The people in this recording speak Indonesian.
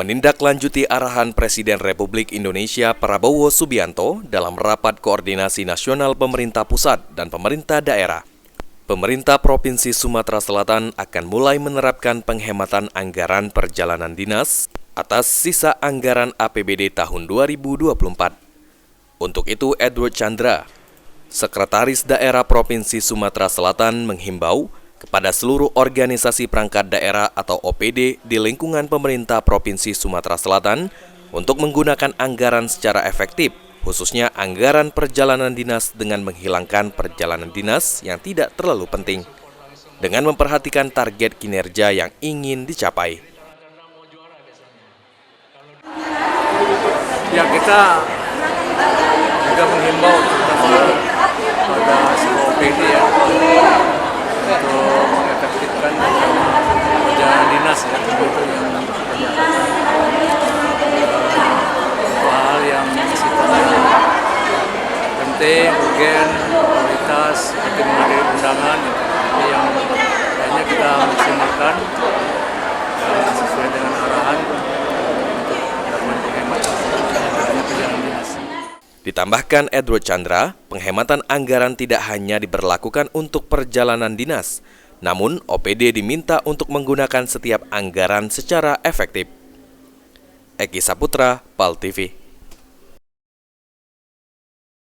menindaklanjuti arahan Presiden Republik Indonesia Prabowo Subianto dalam rapat koordinasi nasional pemerintah pusat dan pemerintah daerah. Pemerintah Provinsi Sumatera Selatan akan mulai menerapkan penghematan anggaran perjalanan dinas atas sisa anggaran APBD tahun 2024. Untuk itu, Edward Chandra, Sekretaris Daerah Provinsi Sumatera Selatan, menghimbau kepada seluruh organisasi perangkat daerah atau OPD di lingkungan pemerintah Provinsi Sumatera Selatan untuk menggunakan anggaran secara efektif, khususnya anggaran perjalanan dinas dengan menghilangkan perjalanan dinas yang tidak terlalu penting, dengan memperhatikan target kinerja yang ingin dicapai. Ya, kita juga menghimbau terutama pada semua OPD ya, untuk mengefektifkan perjalanan dinas ya, itu yang hal yang sifatnya penting, urgen, prioritas, seperti menghadiri undangan, itu yang kayaknya kita maksimalkan sesuai dengan arahan untuk melakukan penghematan perjalanan dinas. Ditambahkan Edward Chandra, penghematan anggaran tidak hanya diberlakukan untuk perjalanan dinas, namun OPD diminta untuk menggunakan setiap anggaran secara efektif. Eki Saputra, PAL TV.